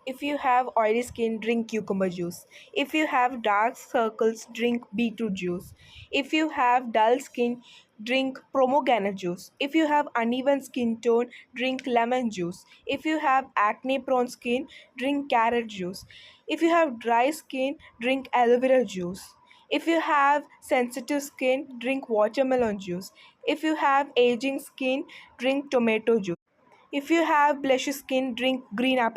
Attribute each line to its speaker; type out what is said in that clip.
Speaker 1: If you have oily skin, drink cucumber juice. If you have dark circles, drink beetroot juice. If you have dull skin, drink pomegranate juice. If you have uneven skin tone, drink lemon juice. If you have acne prone skin, drink carrot juice. If you have dry skin, drink aloe vera juice. If you have sensitive skin, drink watermelon juice. If you have aging skin, drink tomato juice. If you have blushy skin, drink green apple